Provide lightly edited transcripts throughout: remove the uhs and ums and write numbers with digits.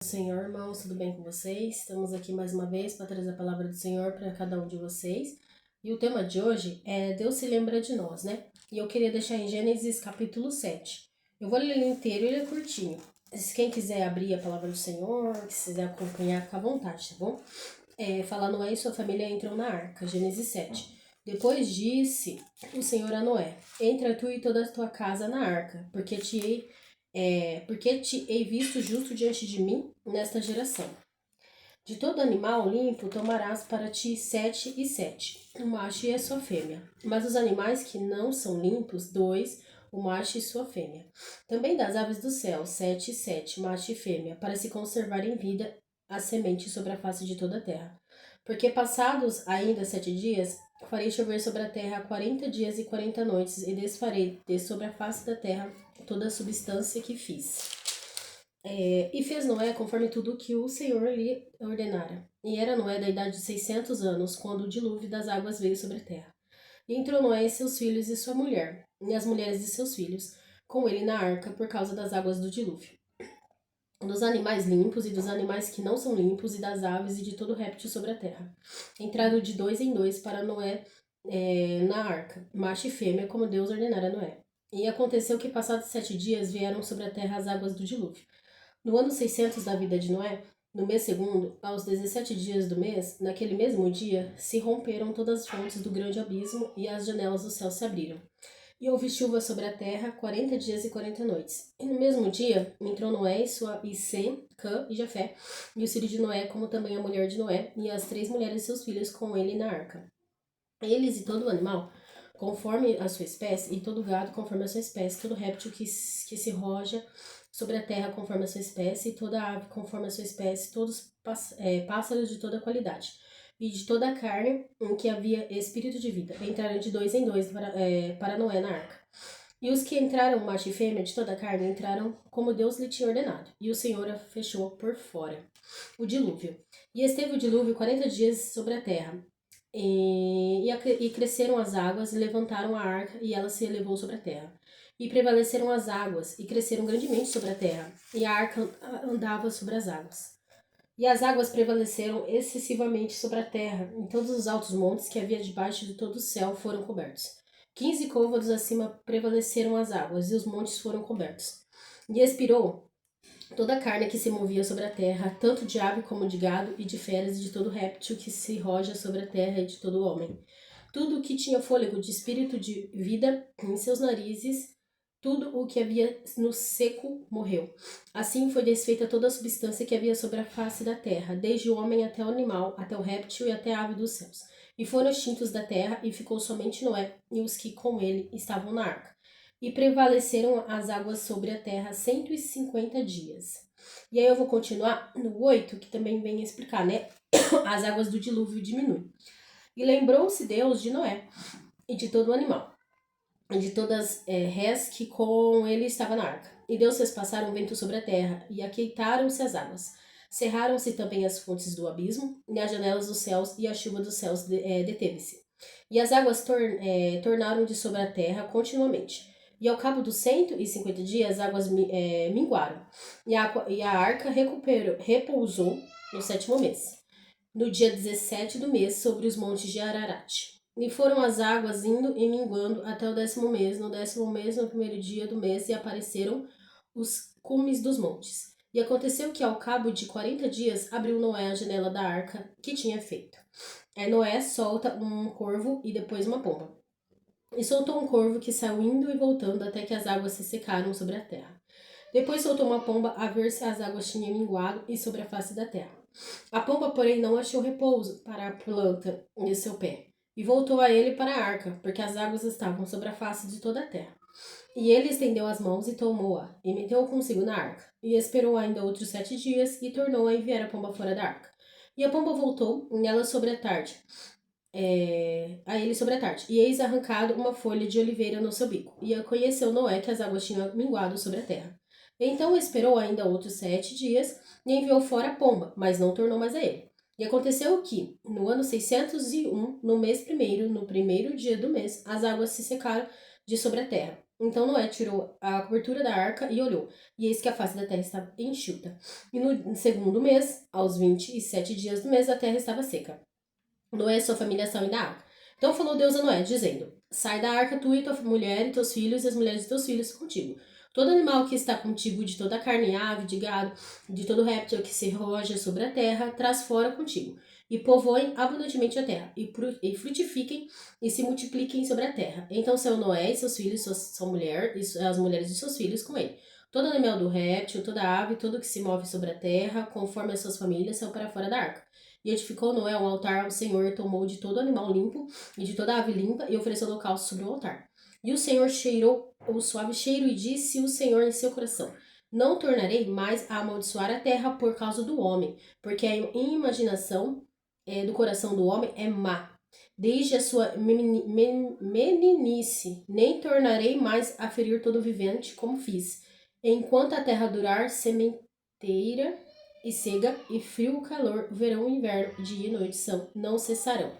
Senhor, irmãos, tudo bem com vocês? Estamos aqui mais uma vez para trazer a palavra do Senhor para cada um de vocês. E o tema de hoje é Deus se lembra de nós, né? E eu queria deixar em Gênesis capítulo 7. Eu vou ler ele inteiro, ele é curtinho. Quem quiser abrir a palavra do Senhor, que quiser acompanhar, fica à vontade, tá bom? Fala, Noé e sua família entram na arca, Gênesis 7. Depois disse o Senhor a Noé: Entra tu e toda a tua casa na arca, porque te hei visto justo diante de mim nesta geração. De todo animal limpo tomarás para ti 7 e 7, o macho e a sua fêmea. Mas os animais que não são limpos, 2, o macho e sua fêmea. Também das aves do céu, 7 e 7, macho e fêmea, para se conservar em vida a semente sobre a face de toda a terra. Porque passados ainda 7 dias, farei chover sobre a terra 40 dias e 40 noites, e desfarei de sobre a face da terra toda a substância que fiz. E fez Noé conforme tudo que o Senhor lhe ordenara. E era Noé da idade de 600 anos, quando o dilúvio das águas veio sobre a terra. E entrou Noé e seus filhos e sua mulher, e as mulheres de seus filhos, com ele na arca por causa das águas do dilúvio. Dos animais limpos e dos animais que não são limpos, e das aves e de todo réptil sobre a terra. Entraram de 2 em 2 para Noé na arca, macho e fêmea, como Deus ordenara a Noé. E aconteceu que, passados 7 dias, vieram sobre a terra as águas do dilúvio. No ano 600 da vida de Noé, no mês segundo, aos 17 dias do mês, naquele mesmo dia, se romperam todas as fontes do grande abismo e as janelas do céu se abriram. E houve chuva sobre a terra 40 dias e 40 noites. E no mesmo dia entrou Noé e Sem, Cã e Jafé, e o filho de Noé, como também a mulher de Noé, e as 3 mulheres de seus filhos com ele na arca. Eles e todo o animal, conforme a sua espécie, e todo gado conforme a sua espécie, todo réptil que se roja sobre a terra conforme a sua espécie, e toda ave conforme a sua espécie, todos pássaros de toda qualidade, e de toda a carne em que havia espírito de vida. Entraram de 2 em 2 para Noé na arca. E os que entraram, macho e fêmea, de toda a carne, entraram como Deus lhe tinha ordenado. E o Senhor a fechou por fora. O dilúvio. E esteve o dilúvio 40 dias sobre a terra. E cresceram as águas, e levantaram a arca, e ela se elevou sobre a terra. E prevaleceram as águas, e cresceram grandemente sobre a terra, e a arca andava sobre as águas. E as águas prevaleceram excessivamente sobre a terra, e todos os altos montes que havia debaixo de todo o céu foram cobertos. 15 côvados acima prevaleceram as águas, e os montes foram cobertos. E expirou toda a carne que se movia sobre a terra, tanto de ave como de gado, e de feras, e de todo réptil que se roja sobre a terra, e de todo homem. Tudo o que tinha fôlego de espírito de vida em seus narizes, tudo o que havia no seco morreu. Assim foi desfeita toda a substância que havia sobre a face da terra, desde o homem até o animal, até o réptil e até a ave dos céus. E foram extintos da terra, e ficou somente Noé e os que com ele estavam na arca. E prevaleceram as águas sobre a terra 150 dias. E aí eu vou continuar no 8, que também vem explicar, né? As águas do dilúvio diminuem. E lembrou-se Deus de Noé e de todo o animal, e de todas rés que com ele estava na arca. E Deus fez passar um vento sobre a terra, e aqueitaram-se as águas. Cerraram-se também as fontes do abismo, e as janelas dos céus, e a chuva dos céus deteve-se. E as águas tornaram de sobre a terra continuamente. E ao cabo dos 150 dias, as águas minguaram, e a arca repousou no 7º mês, no dia 17 do mês, sobre os montes de Ararat. E foram as águas indo e minguando até o 10º mês. No 10º mês, no primeiro dia do mês, e apareceram os cumes dos montes. E aconteceu que, ao cabo de 40 dias, abriu Noé a janela da arca que tinha feito. Noé solta um corvo e depois uma pomba. E soltou um corvo que saiu indo e voltando até que as águas se secaram sobre a terra. Depois soltou uma pomba a ver se as águas tinham minguado e sobre a face da terra. A pomba, porém, não achou repouso para a planta de seu pé, e voltou a ele para a arca, porque as águas estavam sobre a face de toda a terra. E ele estendeu as mãos e tomou-a, e meteu-a consigo na arca, e esperou ainda outros 7 dias, e tornou a enviar a pomba fora da arca. E a pomba voltou, e ela sobre a tarde, a ele sobre a tarde, e eis arrancado uma folha de oliveira no seu bico, e conheceu Noé que as águas tinham minguado sobre a terra. Então esperou ainda outros 7 dias, e enviou fora a pomba, mas não tornou mais a ele. E aconteceu que, no ano 601, no mês primeiro, no primeiro dia do mês, as águas se secaram de sobre a terra. Então Noé tirou a cobertura da arca e olhou, e eis que a face da terra estava enxuta. E no segundo mês, aos 27 dias do mês, a terra estava seca. Noé e sua família saem da arca. Então falou Deus a Noé, dizendo: Sai da arca, tu e tua mulher e teus filhos, e as mulheres de teus filhos contigo. Todo animal que está contigo, de toda a carne, ave, de gado, de todo réptil que se roja sobre a terra, traz fora contigo. E povoem abundantemente a terra, e frutifiquem e se multipliquem sobre a terra. Então saiu Noé e seus filhos, sua mulher, e as mulheres de seus filhos com ele. Todo animal do réptil, toda ave, todo que se move sobre a terra, conforme as suas famílias, saiu para fora da arca. E edificou Noé um altar ao Senhor, tomou de todo animal limpo e de toda ave limpa e ofereceu holocausto sobre o altar. E o Senhor cheirou o suave cheiro e disse o Senhor em seu coração: Não tornarei mais a amaldiçoar a terra por causa do homem, porque a imaginação do coração do homem é má. Desde a sua meninice, nem tornarei mais a ferir todo vivente como fiz. Enquanto a terra durar sementeira e cega, e frio, calor, verão e inverno, dia e noite não cessarão.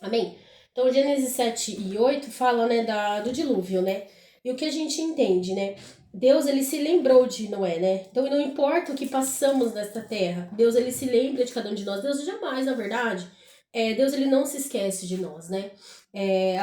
Amém? Então, Gênesis 7 e 8 fala, né, do dilúvio, né? E o que a gente entende, né? Deus, ele se lembrou de Noé, né? Então, não importa o que passamos nesta terra, Deus, ele se lembra de cada um de nós. Deus jamais, na verdade, Deus, ele não se esquece de nós, né?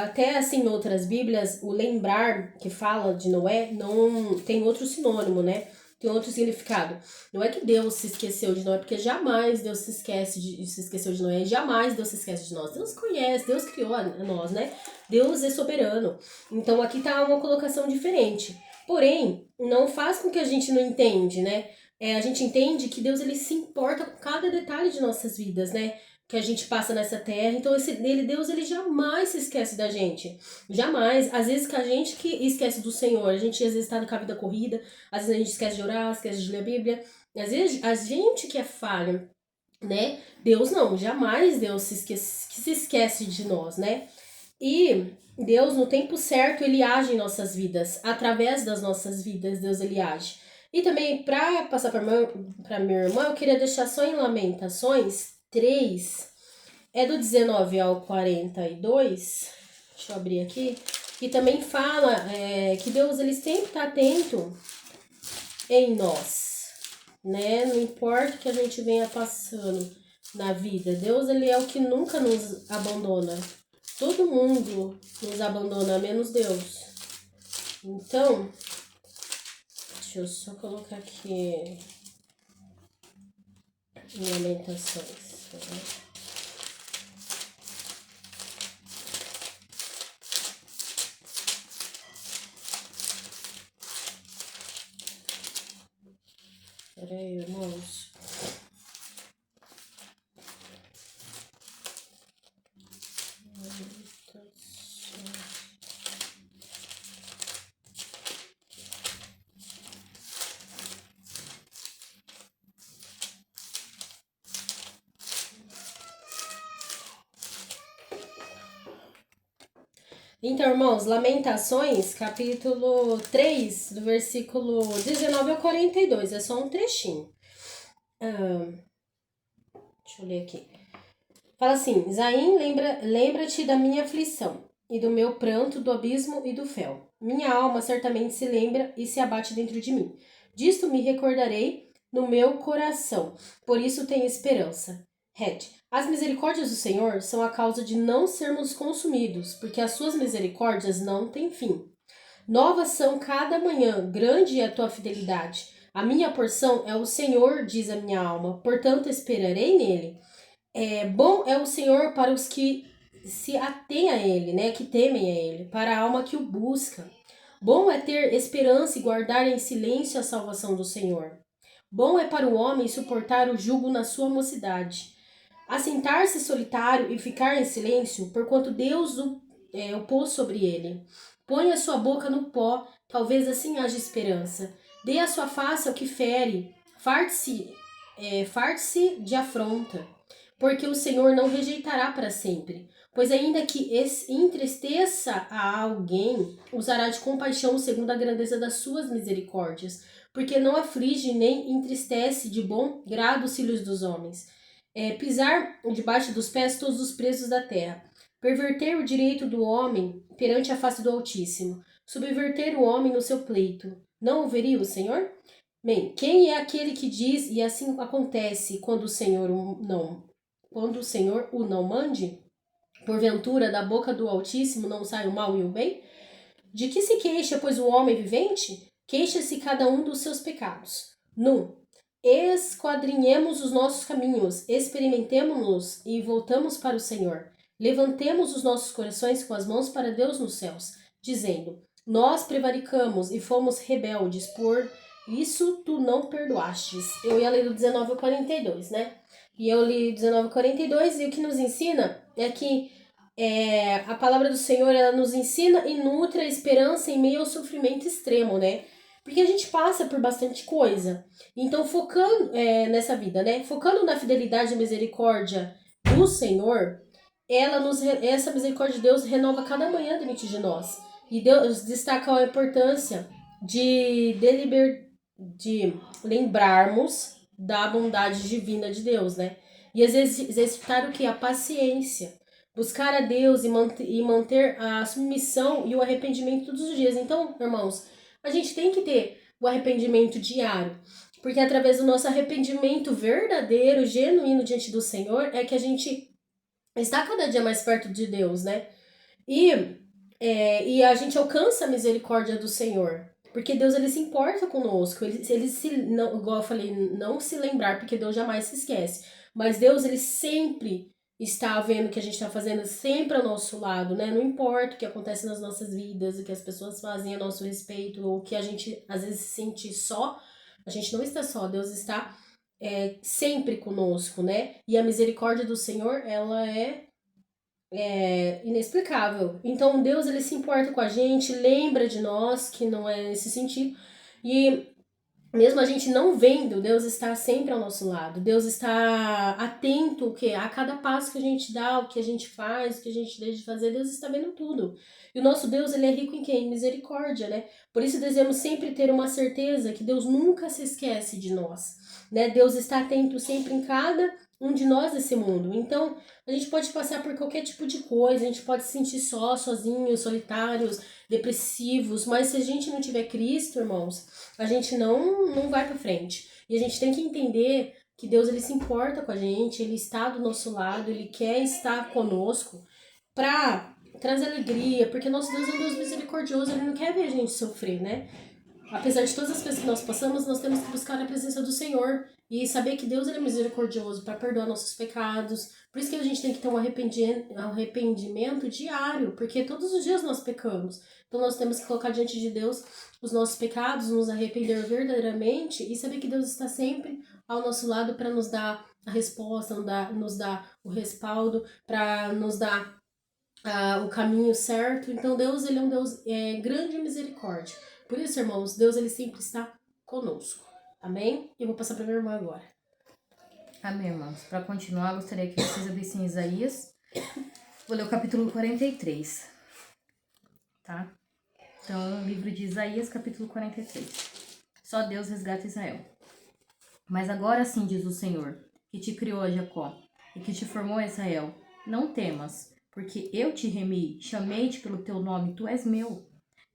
Até, assim, em outras bíblias, o lembrar que fala de Noé não tem outro sinônimo, né? Tem outro significado. Não é que Deus se esqueceu de Noé, porque jamais Deus se esqueceu de Noé, jamais Deus se esquece de nós. Deus conhece, Deus criou a nós, né? Deus é soberano. Então aqui tá uma colocação diferente. Porém, não faz com que a gente não entende, né? A gente entende que Deus, ele se importa com cada detalhe de nossas vidas, né? Que a gente passa nessa terra. Então Deus, ele jamais se esquece da gente. Jamais. Às vezes que a gente que esquece do Senhor, a gente às vezes tá com a vida corrida, às vezes a gente esquece de orar, esquece de ler a Bíblia. Às vezes a gente que é falho, né? Deus não, jamais Deus se esquece de nós, né? E Deus, no tempo certo, ele age em nossas vidas. Através das nossas vidas, Deus, ele age. E também, para passar para minha irmã, eu queria deixar só em Lamentações 3, do 19 ao 42. Deixa eu abrir aqui. Que também fala que Deus, ele sempre está atento em nós, né? Não importa o que a gente venha passando na vida, Deus, ele é o que nunca nos abandona. Todo mundo nos abandona, menos Deus. Então, deixa eu só colocar aqui em Lamentações. Peraí, irmãos. Então, irmãos, Lamentações, capítulo 3, do versículo 19 ao 42. É só um trechinho. Deixa eu ler aqui. Fala assim: Zaim, lembra-te da minha aflição, e do meu pranto, do abismo e do fel. Minha alma certamente se lembra e se abate dentro de mim. Disto me recordarei no meu coração, por isso tenho esperança. As misericórdias do Senhor são a causa de não sermos consumidos, porque as suas misericórdias não têm fim. Novas são cada manhã, grande é a tua fidelidade. A minha porção é o Senhor, diz a minha alma, portanto esperarei nele. Bom é o Senhor para os que se atêm a ele, né, que temem a ele, para a alma que o busca. Bom é ter esperança e guardar em silêncio a salvação do Senhor. Bom é para o homem suportar o jugo na sua mocidade. Assentar-se solitário e ficar em silêncio, porquanto Deus o pôs sobre ele. Põe a sua boca no pó, talvez assim haja esperança. Dê a sua face ao que fere, farte-se de afronta, porque o Senhor não rejeitará para sempre. Pois ainda que entristeça a alguém, usará de compaixão segundo a grandeza das suas misericórdias, porque não aflige nem entristece de bom grado os filhos dos homens. Pisar debaixo dos pés todos os presos da terra, perverter o direito do homem perante a face do Altíssimo. subverter o homem no seu pleito. Não ouviria o Senhor? Bem, quem é aquele que diz e assim acontece quando o Senhor o não mande? Porventura, da boca do Altíssimo não sai o mal e o bem? De que se queixa, pois, o homem vivente? Queixa-se cada um dos seus pecados. Esquadrinhemos os nossos caminhos, experimentemo-nos e voltamos para o Senhor. Levantemos os nossos corações com as mãos para Deus nos céus, dizendo: Nós prevaricamos e fomos rebeldes, por isso tu não perdoastes. Eu ia ler do 19 ao 42, né? E eu li 19 ao 42 e o que nos ensina é que a palavra do Senhor, ela nos ensina e nutre a esperança em meio ao sofrimento extremo, né? Porque a gente passa por bastante coisa. Então, focando nessa vida, né? Focando na fidelidade e misericórdia do Senhor, essa misericórdia de Deus renova cada manhã dentro de nós. E Deus destaca a importância de lembrarmos da bondade divina de Deus, né? E exercitar o que? A paciência. Buscar a Deus e manter a submissão e o arrependimento todos os dias. Então, irmãos, a gente tem que ter o arrependimento diário. Porque através do nosso arrependimento verdadeiro, genuíno diante do Senhor, é que a gente está cada dia mais perto de Deus, né? E a gente alcança a misericórdia do Senhor. Porque Deus, ele se importa conosco. Não, igual eu falei, não se lembrar, porque Deus jamais se esquece. Mas Deus, ele sempre está vendo o que a gente está fazendo, sempre ao nosso lado, né? Não importa o que acontece nas nossas vidas, o que as pessoas fazem a nosso respeito, ou o que a gente às vezes se sente só. A gente não está só, Deus está sempre conosco, né? E a misericórdia do Senhor, ela é inexplicável. Então Deus, ele se importa com a gente, lembra de nós, que não é nesse sentido, e mesmo a gente não vendo, Deus está sempre ao nosso lado. Deus está atento a cada passo que a gente dá, o que a gente faz, o que a gente deixa de fazer, Deus está vendo tudo. E o nosso Deus, ele é rico em quê? Em misericórdia, né? Por isso devemos sempre ter uma certeza que Deus nunca se esquece de nós, né? Deus está atento sempre em cada um de nós nesse mundo. Então, a gente pode passar por qualquer tipo de coisa, a gente pode se sentir sozinhos, solitários, depressivos, mas se a gente não tiver Cristo, irmãos, a gente não vai pra frente. E a gente tem que entender que Deus, ele se importa com a gente, ele está do nosso lado, ele quer estar conosco pra trazer alegria, porque nosso Deus é um Deus misericordioso, ele não quer ver a gente sofrer, né? Apesar de todas as coisas que nós passamos, nós temos que buscar a presença do Senhor e saber que Deus, ele é misericordioso para perdoar nossos pecados. Por isso que a gente tem que ter um arrependimento diário, porque todos os dias nós pecamos. Então nós temos que colocar diante de Deus os nossos pecados, nos arrepender verdadeiramente e saber que Deus está sempre ao nosso lado para nos dar a resposta, nos dar o respaldo, para nos dar o caminho certo. Então Deus, ele é um Deus grande em misericórdia. Por isso, irmãos, Deus, ele sempre está conosco. Amém? Eu vou passar para minha irmã agora. Amém, irmãos. Para continuar, gostaria que vocês abrissem Isaías. Vou ler o capítulo 43. Tá? Então, livro de Isaías, capítulo 43. Só Deus resgata Israel. Mas agora sim, diz o Senhor, que te criou a Jacó e que te formou a Israel. Não temas, porque eu te remi, chamei-te pelo teu nome, tu és meu.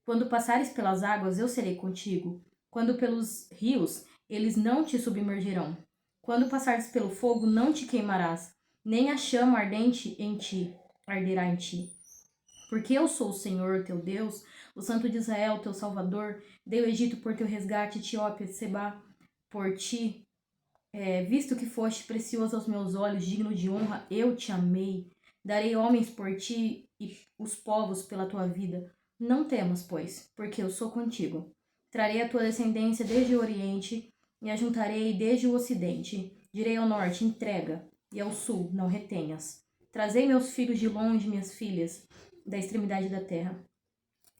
Quando passares pelas águas, eu serei contigo. Quando pelos rios, eles não te submergirão. Quando passares pelo fogo, não te queimarás, nem a chama ardente em ti arderá em ti. Porque eu sou o Senhor, teu Deus, o Santo de Israel, teu Salvador. Dei o Egito por teu resgate, Etiópia, Seba, por ti. Visto que foste precioso aos meus olhos, digno de honra, eu te amei. Darei homens por ti e os povos pela tua vida. Não temas, pois, porque eu sou contigo. Trarei a tua descendência desde o oriente e a juntarei desde o ocidente. Direi ao norte, entrega, e ao sul, não retenhas. Trazei meus filhos de longe, minhas filhas, da extremidade da terra.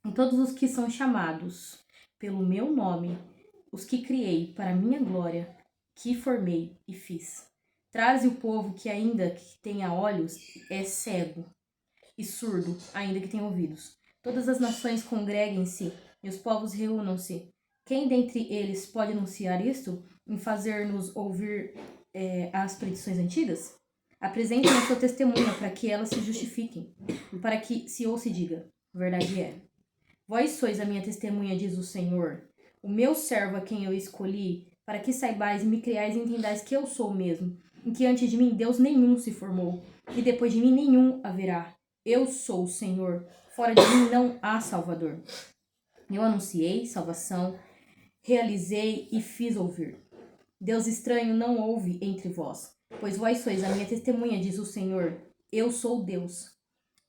E todos os que são chamados pelo meu nome, os que criei para minha glória, que formei e fiz. Traze o povo que ainda que tenha olhos é cego, e surdo, ainda que tenha ouvidos. Todas as nações congreguem-se, e os povos reúnam-se. Quem dentre eles pode anunciar isto, em fazer-nos ouvir as predições antigas? Apresentem a sua testemunha para que elas se justifiquem, para que se ouça e diga, verdade é. Vós sois a minha testemunha, diz o Senhor, o meu servo a quem eu escolhi, para que saibais e me criais e entendais que eu sou o mesmo, em que antes de mim Deus nenhum se formou, e depois de mim nenhum haverá. Eu sou o Senhor, fora de mim não há Salvador. Eu anunciei salvação, realizei e fiz ouvir. Deus estranho não houve entre vós, pois vós sois a minha testemunha, diz o Senhor. Eu sou Deus.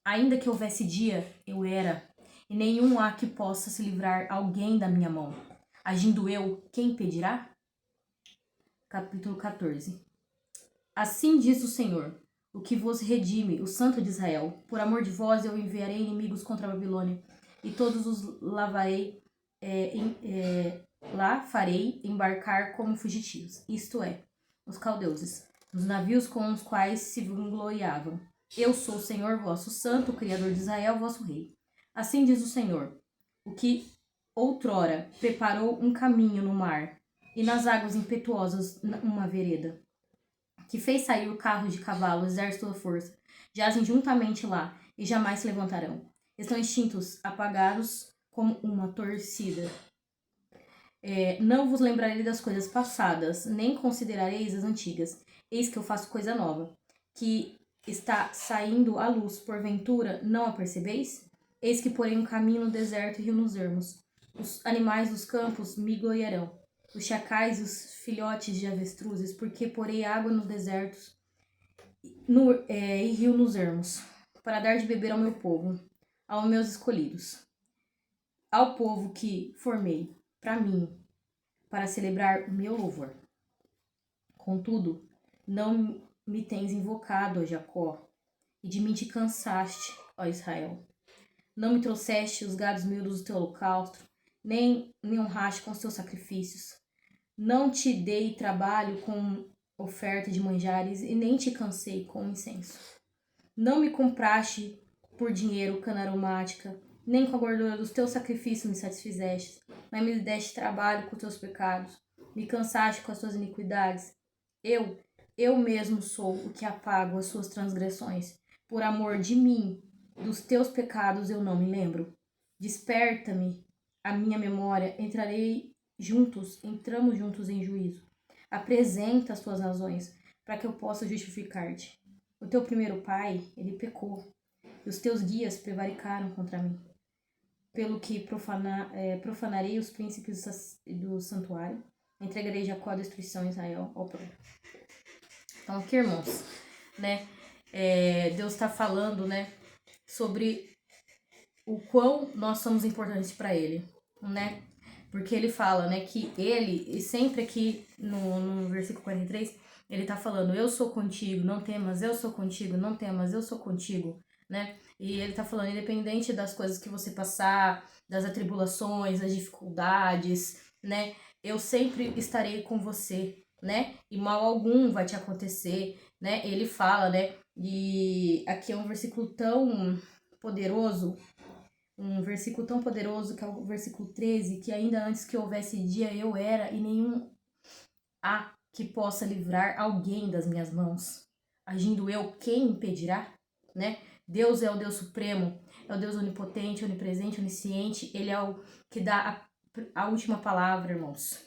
Ainda que houvesse dia, eu era, e nenhum há que possa se livrar alguém da minha mão. Agindo eu, quem impedirá? Capítulo 14. Assim diz o Senhor, o que vos redime, o Santo de Israel. Por amor de vós eu enviarei inimigos contra a Babilônia, e todos os lavarei, lá farei embarcar como fugitivos, isto é, os caldeuses, nos navios com os quais se vangloriavam. Eu sou o Senhor vosso santo, o Criador de Israel, vosso rei. Assim diz o Senhor, o que outrora preparou um caminho no mar, e nas águas impetuosas uma vereda, que fez sair o carro de cavalo, o exército da força, jazem juntamente lá, e jamais se levantarão. Estão extintos, apagados como uma torcida. Não vos lembrarei das coisas passadas, nem considerareis as antigas. Eis que eu faço coisa nova, que está saindo à luz, porventura não a percebeis? Eis que porém um caminho no deserto e rio nos ermos. Os animais dos campos me gloriarão, os chacais e os filhotes de avestruzes, porque porei água nos desertos e rio nos ermos, para dar de beber ao meu povo, aos meus escolhidos, ao povo que formei para mim, para celebrar o meu louvor. Contudo, não me tens invocado, ó Jacó, e de mim te cansaste, ó Israel. Não me trouxeste os gados miúdos do teu holocausto, nem me honraste com os teus sacrifícios. Não te dei trabalho com oferta de manjares, e nem te cansei com incenso. Não me compraste por dinheiro cana aromática, nem com a gordura dos teus sacrifícios me satisfizeste, mas me deste trabalho com os teus pecados, me cansaste com as tuas iniquidades. Eu mesmo sou o que apago as suas transgressões. Por amor de mim, dos teus pecados eu não me lembro. Desperta-me a minha memória, entramos juntos em juízo. Apresenta as tuas razões, para que eu possa justificar-te. O teu primeiro pai, ele pecou, e os teus guias prevaricaram contra mim. Pelo que profanarei os príncipes do santuário, entregarei Jacó à destruição, Israel ao próprio. Então aqui, irmãos, né, Deus está falando, né, sobre o quão nós somos importantes para Ele, né, porque Ele fala, né, que Ele, e sempre aqui no versículo 43, Ele está falando, eu sou contigo, não temas, eu sou contigo, não temas, eu sou contigo, né, e Ele está falando, independente das coisas que você passar, das atribulações, das dificuldades, né, eu sempre estarei com você, né, e mal algum vai te acontecer, né, Ele fala, né, e aqui é um versículo tão poderoso, que é o versículo 13, que ainda antes que houvesse dia eu era, e nenhum há que possa livrar alguém das minhas mãos. Agindo eu, quem impedirá? Né? Deus é o Deus supremo, é o Deus onipotente, onipresente, onisciente, Ele é o que dá a última palavra, irmãos.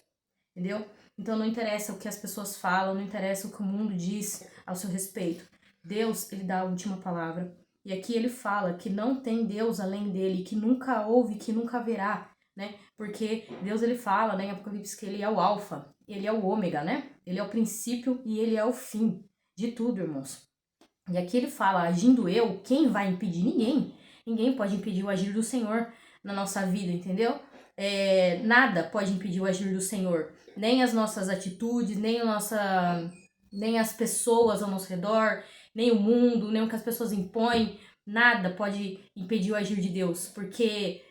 Entendeu? Então não interessa o que as pessoas falam, não interessa o que o mundo diz ao seu respeito. Deus, Ele dá a última palavra. E aqui ele fala que não tem Deus além dele, que nunca houve, que nunca haverá, né? Porque Deus, ele fala, né, em Apocalipse, que ele é o alfa, ele é o ômega, né? Ele é o princípio e ele é o fim de tudo, irmãos. E aqui ele fala, agindo eu, quem vai impedir? Ninguém. Ninguém pode impedir o agir do Senhor na nossa vida, entendeu? Nada pode impedir o agir do Senhor. Nem as nossas atitudes, nem as pessoas ao nosso redor, nem o mundo, nem o que as pessoas impõem, nada pode impedir o agir de Deus, porque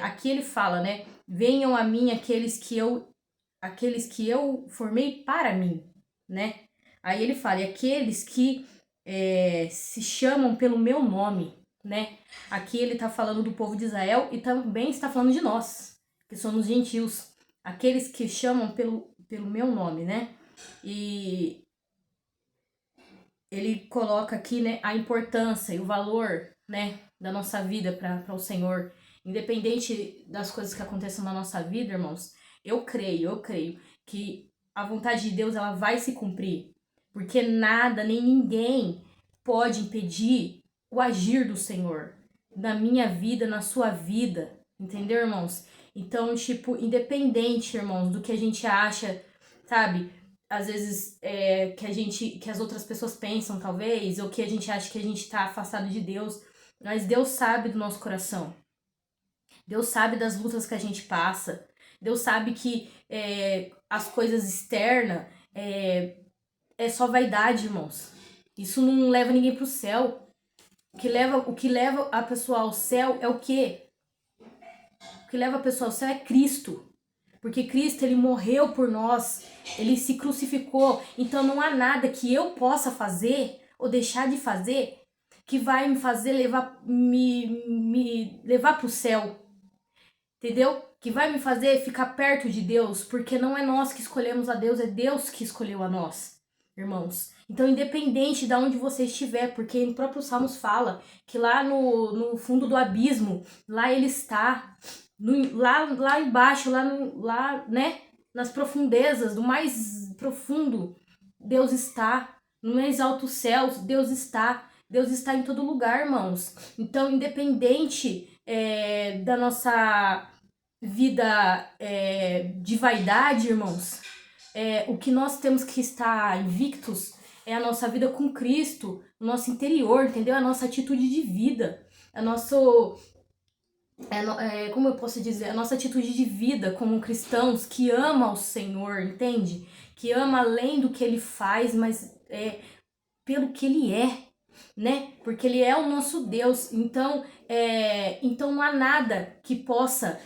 aqui ele fala, né, venham a mim aqueles que eu formei para mim, né, aí ele fala, e aqueles que se chamam pelo meu nome, né, aqui ele tá falando do povo de Israel e também está falando de nós, que somos gentios, aqueles que chamam pelo meu nome, né, e ele coloca aqui, né, a importância e o valor, né, da nossa vida para o Senhor. Independente das coisas que aconteçam na nossa vida, irmãos, eu creio que a vontade de Deus, ela vai se cumprir. Porque nada, nem ninguém pode impedir o agir do Senhor na minha vida, na sua vida. Entendeu, irmãos? Então, tipo, independente, irmãos, do que a gente acha, sabe? Às vezes que as outras pessoas pensam, talvez, ou que a gente acha que a gente tá afastado de Deus, mas Deus sabe do nosso coração. Deus sabe das lutas que a gente passa. Deus sabe que as coisas externas é só vaidade, irmãos. Isso não leva ninguém pro céu. O que leva a pessoa ao céu é o quê? O que leva a pessoa ao céu é Cristo. Porque Cristo, ele morreu por nós. Ele se crucificou. Então não há nada que eu possa fazer ou deixar de fazer que vai me fazer me levar pro céu. Entendeu? Que vai me fazer ficar perto de Deus, porque não é nós que escolhemos a Deus, é Deus que escolheu a nós, irmãos. Então, independente de onde você estiver, porque no próprio Salmos fala que lá no fundo do abismo, lá ele está, lá embaixo, lá, né, nas profundezas, do mais profundo, Deus está. No mais altos céus, Deus está. Deus está em todo lugar, irmãos. Então, independente da nossa vida de vaidade, irmãos, o que nós temos que estar invictos é a nossa vida com Cristo, o nosso interior, entendeu? A nossa atitude de vida, como eu posso dizer, a nossa atitude de vida como cristãos que ama o Senhor, entende? Que ama além do que Ele faz, mas pelo que Ele é, né? Porque Ele é o nosso Deus. Então não há nada que possa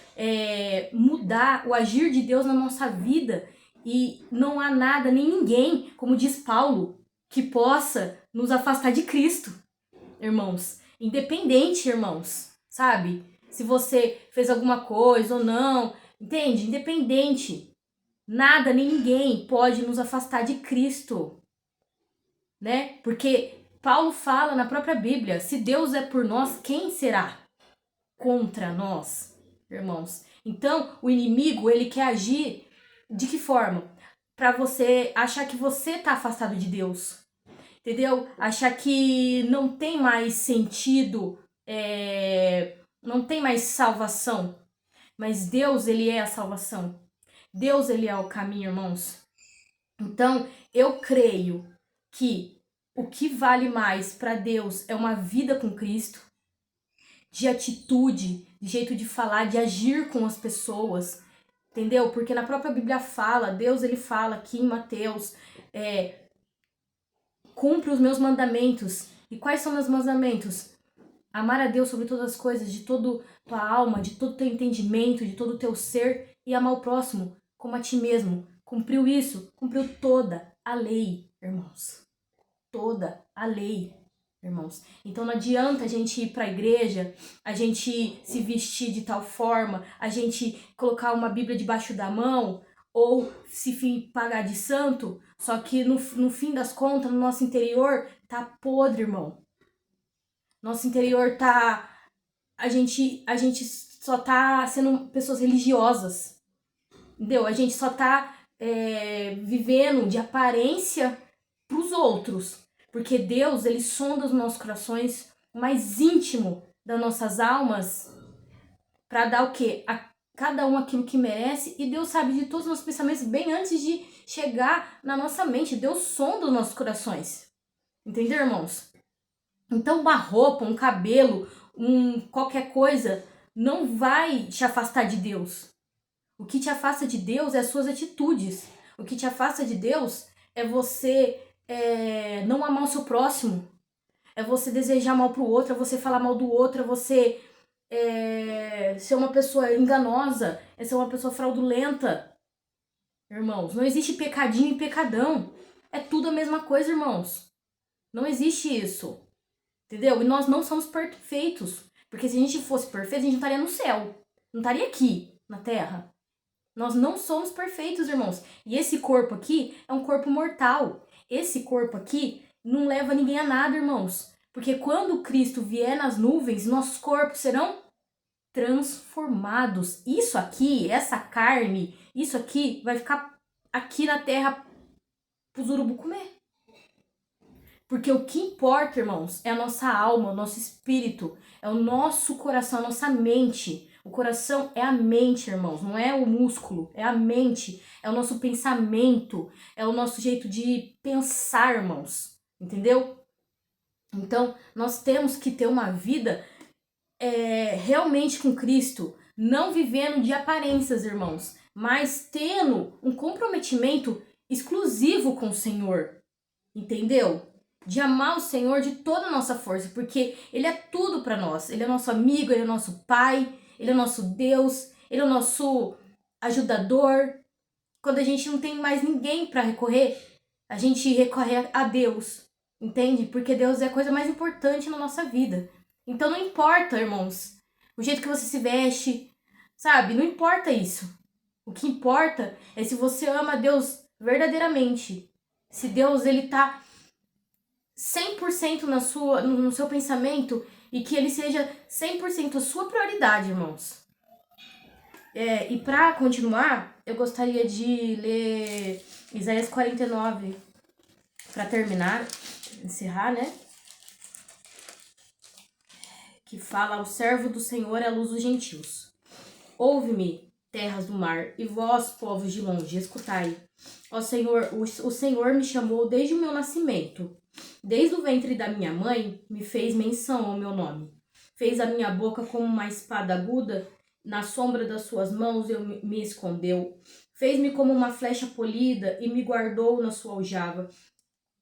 mudar o agir de Deus na nossa vida, e não há nada, nem ninguém, como diz Paulo, que possa nos afastar de Cristo, irmãos. Independente, irmãos, sabe? Se você fez alguma coisa ou não, entende? Independente. Nada, nem ninguém pode nos afastar de Cristo, né? Porque Paulo fala na própria Bíblia, se Deus é por nós, quem será contra nós, irmãos? Então, o inimigo, ele quer agir de que forma? Para você achar que você tá afastado de Deus, entendeu? Achar que não tem mais sentido, não tem mais salvação. Mas Deus, ele é a salvação. Deus, ele é o caminho, irmãos. Então, eu creio que o que vale mais para Deus é uma vida com Cristo, de atitude, de jeito de falar, de agir com as pessoas, entendeu? Porque na própria Bíblia fala, Deus, ele fala aqui em Mateus, cumpre os meus mandamentos. E quais são meus mandamentos? Amar a Deus sobre todas as coisas, de toda tua alma, de todo teu entendimento, de todo o teu ser, e amar o próximo como a ti mesmo. Cumpriu isso? Cumpriu toda a lei, irmãos. Toda a lei, irmãos. Então não adianta a gente ir para a igreja, a gente se vestir de tal forma, a gente colocar uma Bíblia debaixo da mão, ou se pagar de santo, só que no fim das contas, no nosso interior, tá podre, irmão. Nosso interior tá... A gente só tá sendo pessoas religiosas, entendeu? A gente só tá vivendo de aparência pros outros. Porque Deus, ele sonda os nossos corações, o mais íntimo das nossas almas, para dar o quê? A cada um aquilo que merece. E Deus sabe de todos os nossos pensamentos bem antes de chegar na nossa mente. Deus sonda os nossos corações. Entendeu, irmãos? Então, uma roupa, um cabelo, qualquer coisa não vai te afastar de Deus. O que te afasta de Deus é as suas atitudes. O que te afasta de Deus é você não amar o seu próximo. É você desejar mal pro outro, é você falar mal do outro, é você ser uma pessoa enganosa, é ser uma pessoa fraudulenta. Irmãos, não existe pecadinho e pecadão. É tudo a mesma coisa, irmãos. Não existe isso. Entendeu? E nós não somos perfeitos. Porque se a gente fosse perfeito, a gente não estaria no céu. Não estaria aqui, na terra. Nós não somos perfeitos, irmãos. E esse corpo aqui é um corpo mortal. Esse corpo aqui não leva ninguém a nada, irmãos. Porque quando Cristo vier nas nuvens, nossos corpos serão transformados. Isso aqui, essa carne, isso aqui vai ficar aqui na terra pros urubu comer. Porque o que importa, irmãos, é a nossa alma, o nosso espírito, é o nosso coração, a nossa mente. O coração é a mente, irmãos, não é o músculo, é a mente, é o nosso pensamento, é o nosso jeito de pensar, irmãos, entendeu? Então, nós temos que ter uma vida realmente com Cristo, não vivendo de aparências, irmãos, mas tendo um comprometimento exclusivo com o Senhor, entendeu? De amar o Senhor de toda a nossa força, porque Ele é tudo para nós. Ele é nosso amigo, Ele é nosso Pai, Ele é nosso Deus, Ele é o nosso ajudador. Quando a gente não tem mais ninguém para recorrer, a gente recorre a Deus, entende? Porque Deus é a coisa mais importante na nossa vida. Então não importa, irmãos, o jeito que você se veste, sabe? Não importa isso. O que importa é se você ama Deus verdadeiramente. Se Deus, Ele tá 100% no seu pensamento e que ele seja 100% a sua prioridade, irmãos. E para continuar, eu gostaria de ler Isaías 49 para terminar, encerrar, né? Que fala: o servo do Senhor é a luz dos gentios. Ouve-me, terras do mar, e vós, povos de longe, escutai. Ó Senhor, o Senhor me chamou desde o meu nascimento. Desde o ventre da minha mãe, me fez menção ao meu nome. Fez a minha boca como uma espada aguda, na sombra das suas mãos me escondeu. Fez-me como uma flecha polida e me guardou na sua aljava.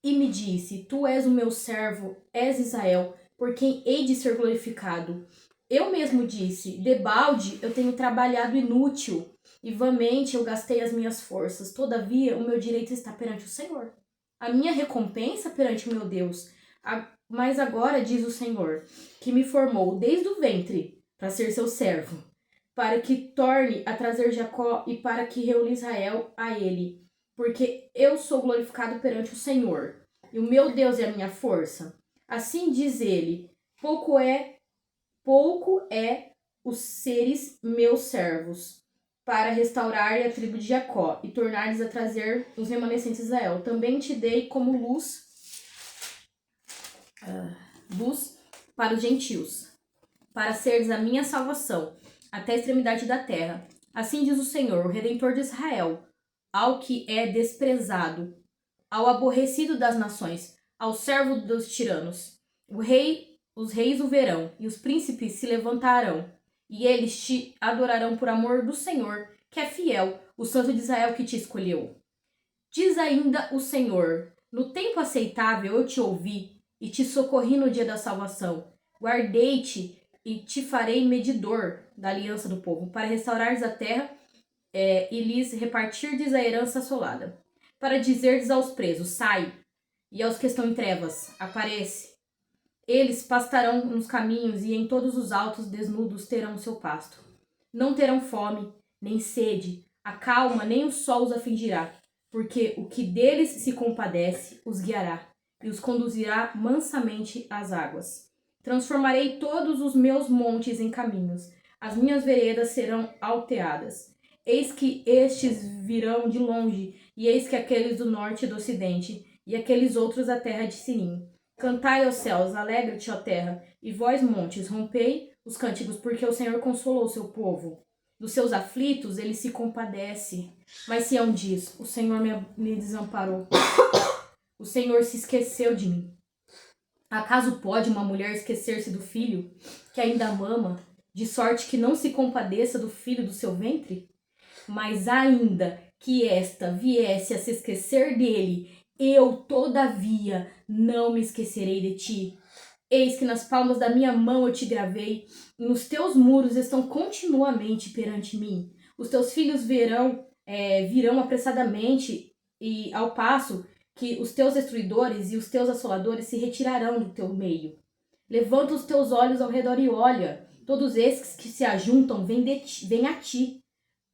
E me disse: tu és o meu servo, és Israel, por quem hei de ser glorificado. Eu mesmo disse: debalde eu tenho trabalhado inútil, e vãmente eu gastei as minhas forças. Todavia, o meu direito está perante o Senhor. A minha recompensa perante o meu Deus. Mas agora diz o Senhor, que me formou desde o ventre para ser seu servo, para que torne a trazer Jacó e para que reúna Israel a ele. Porque eu sou glorificado perante o Senhor, e o meu Deus é a minha força. Assim diz ele: pouco é os seres meus servos, para restaurar a tribo de Jacó e tornar-lhes a trazer os remanescentes de Israel. Também te dei como luz para os gentios, para seres a minha salvação, até a extremidade da terra. Assim diz o Senhor, o Redentor de Israel, ao que é desprezado, ao aborrecido das nações, ao servo dos tiranos. Os reis o verão, e os príncipes se levantarão, e eles te adorarão por amor do Senhor, que é fiel, o Santo de Israel que te escolheu. Diz ainda o Senhor: no tempo aceitável eu te ouvi, e te socorri no dia da salvação. Guardei-te e te farei medidor da aliança do povo, para restaurares a terra e lhes repartirdes a herança assolada. Para dizerdes aos presos: sai, e aos que estão em trevas: aparece. Eles pastarão nos caminhos e em todos os altos desnudos terão o seu pasto. Não terão fome, nem sede, a calma nem o sol os afligirá, porque o que deles se compadece os guiará e os conduzirá mansamente às águas. Transformarei todos os meus montes em caminhos, as minhas veredas serão alteadas. Eis que estes virão de longe, e eis que aqueles do norte e do ocidente, e aqueles outros da terra de Sinim. Cantai aos céus, alegra-te, ó terra, e vós, montes, rompei os cânticos, porque o Senhor consolou o seu povo. Dos seus aflitos ele se compadece. Mas Sião diz: o Senhor me desamparou. O Senhor se esqueceu de mim. Acaso pode uma mulher esquecer-se do filho que ainda mama, de sorte que não se compadeça do filho do seu ventre? Mas ainda que esta viesse a se esquecer dele, eu, todavia, não me esquecerei de ti. Eis que nas palmas da minha mão eu te gravei, e os teus muros estão continuamente perante mim. Os teus filhos virão apressadamente, e ao passo que os teus destruidores e os teus assoladores se retirarão do teu meio. Levanta os teus olhos ao redor e olha, todos esses que se ajuntam vêm a ti.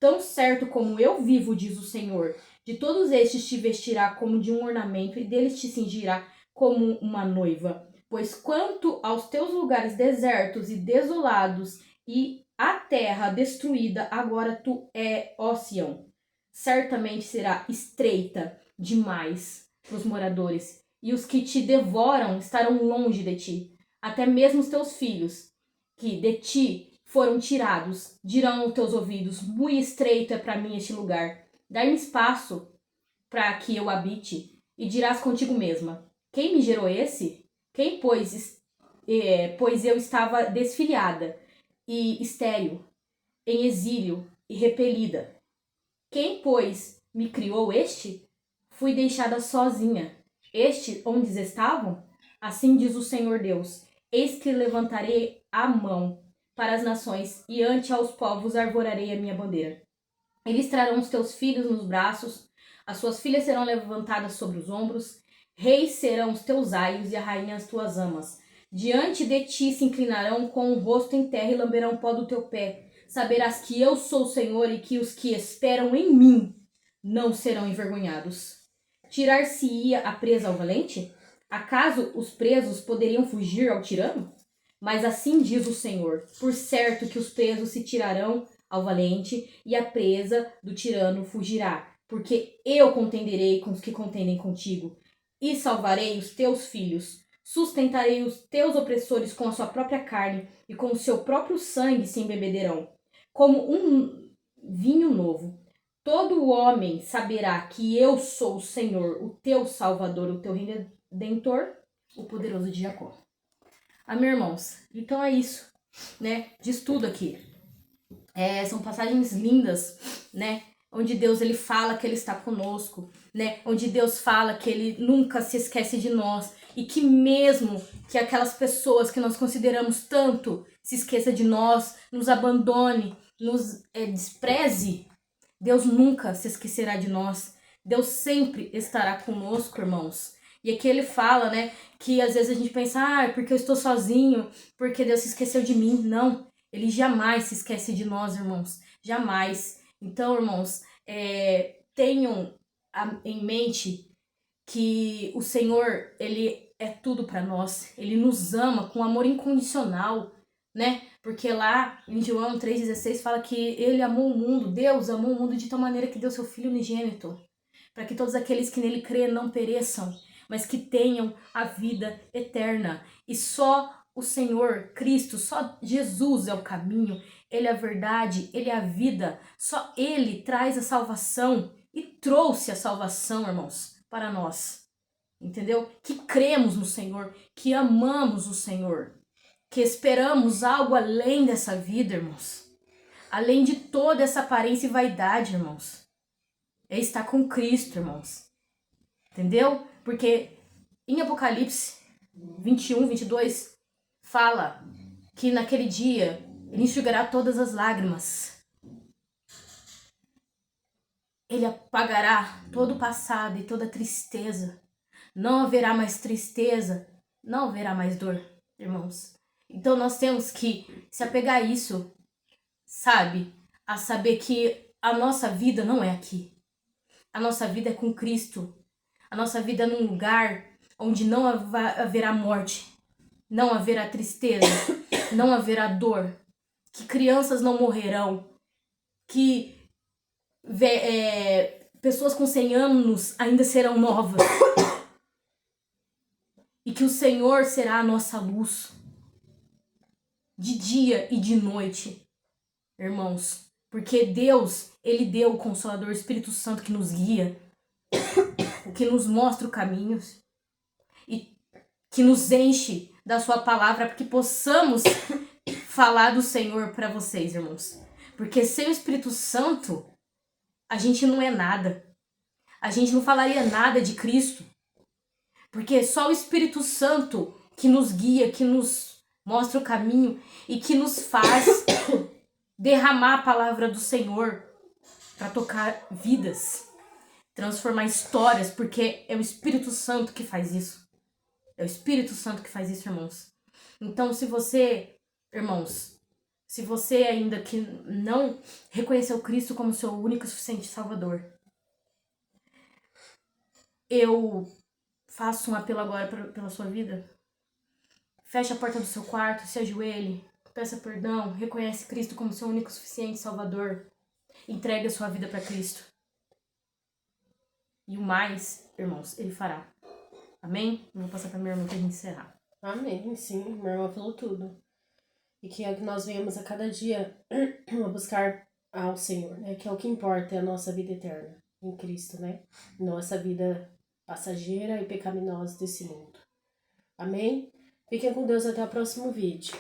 Tão certo como eu vivo, diz o Senhor, de todos estes te vestirá como de um ornamento, e deles te cingirá como uma noiva. Pois quanto aos teus lugares desertos e desolados, e A terra destruída agora tu é, ó Sião. Certamente será estreita demais para os moradores, e os que te devoram estarão longe de ti. Até mesmo os teus filhos, que de ti foram tirados, dirão aos teus ouvidos: muito estreito é para mim este lugar. Dai-me espaço para que eu habite, e dirás contigo mesma: quem me gerou esse? Quem, pois eu estava desfilhada e estéril, em exílio e repelida. Quem, pois, me criou este? Fui deixada sozinha. Este onde estavam? Assim diz o Senhor Deus: eis que levantarei a mão para as nações, e ante aos povos arvorarei a minha bandeira. Eles trarão os teus filhos nos braços, as suas filhas serão levantadas sobre os ombros, reis serão os teus aios e a rainha as tuas amas. Diante de ti se inclinarão com o rosto em terra e lamberão o pó do teu pé. Saberás que eu sou o Senhor e que os que esperam em mim não serão envergonhados. Tirar-se-ia a presa ao valente? Acaso os presos poderiam fugir ao tirano? Mas assim diz o Senhor: por certo que os presos se tirarão ao valente, e a presa do tirano fugirá, porque eu contenderei com os que contendem contigo, e salvarei os teus filhos. Sustentarei os teus opressores com a sua própria carne, e com o seu próprio sangue se embebederão, como um vinho novo. Todo homem saberá que eu sou o Senhor, o teu Salvador, o teu Redentor, o poderoso de Jacó. Amém, irmãos? Então é isso, né? Diz tudo aqui. São passagens lindas, né? Onde Deus ele fala que ele está conosco, né? Onde Deus fala que ele nunca se esquece de nós e que mesmo que aquelas pessoas que nós consideramos tanto se esqueça de nós, nos abandone, nos despreze, Deus nunca se esquecerá de nós. Deus sempre estará conosco, irmãos. E aqui ele fala, né, que às vezes a gente pensa, porque eu estou sozinho, porque Deus se esqueceu de mim. Não, ele jamais se esquece de nós, irmãos. Jamais. Então, irmãos, tenham em mente que o Senhor, ele é tudo para nós. Ele nos ama com amor incondicional, né? Porque lá em João 3,16 fala que ele amou o mundo, Deus amou o mundo de tal maneira que deu seu Filho unigênito, para que todos aqueles que nele creem não pereçam, mas que tenham a vida eterna. E só o Senhor Cristo, só Jesus é o caminho, ele é a verdade, ele é a vida. Só ele traz a salvação e trouxe a salvação, irmãos, para nós. Entendeu? Que cremos no Senhor, que amamos o Senhor, que esperamos algo além dessa vida, irmãos. Além de toda essa aparência e vaidade, irmãos. É estar com Cristo, irmãos. Entendeu? Porque em Apocalipse 21, 22, fala que naquele dia ele enxugará todas as lágrimas. Ele apagará todo o passado e toda tristeza. Não haverá mais tristeza, não haverá mais dor, irmãos. Então nós temos que se apegar a isso, sabe? A saber que a nossa vida não é aqui. A nossa vida é com Cristo. A nossa vida é num lugar onde não haverá morte, não haverá tristeza, não haverá dor, que crianças não morrerão, que pessoas com 100 anos ainda serão novas e que o Senhor será a nossa luz de dia e de noite, irmãos, porque Deus, ele deu o Consolador, o Espírito Santo que nos guia, que nos mostra o caminho e que nos enche da sua palavra para que possamos falar do Senhor para vocês, irmãos. Porque sem o Espírito Santo, a gente não é nada. A gente não falaria nada de Cristo. Porque só o Espírito Santo que nos guia, que nos mostra o caminho e que nos faz derramar a palavra do Senhor para tocar vidas, transformar histórias, porque é o Espírito Santo que faz isso. É o Espírito Santo que faz isso, irmãos. Então, se você, irmãos, se você ainda que não reconheceu Cristo como seu único e suficiente Salvador, eu faço um apelo agora pela sua vida. Feche a porta do seu quarto, se ajoelhe, peça perdão, reconhece Cristo como seu único suficiente Salvador, entregue a sua vida para Cristo. E o mais, irmãos, Ele fará. Amém? Eu vou passar para minha irmã pra gente encerrar. Amém, sim, minha irmã falou tudo. E que é que nós venhamos a cada dia a buscar ao Senhor, né? Que é o que importa, é a nossa vida eterna em Cristo, né? Não essa vida passageira e pecaminosa desse mundo. Amém? Fiquem com Deus até o próximo vídeo.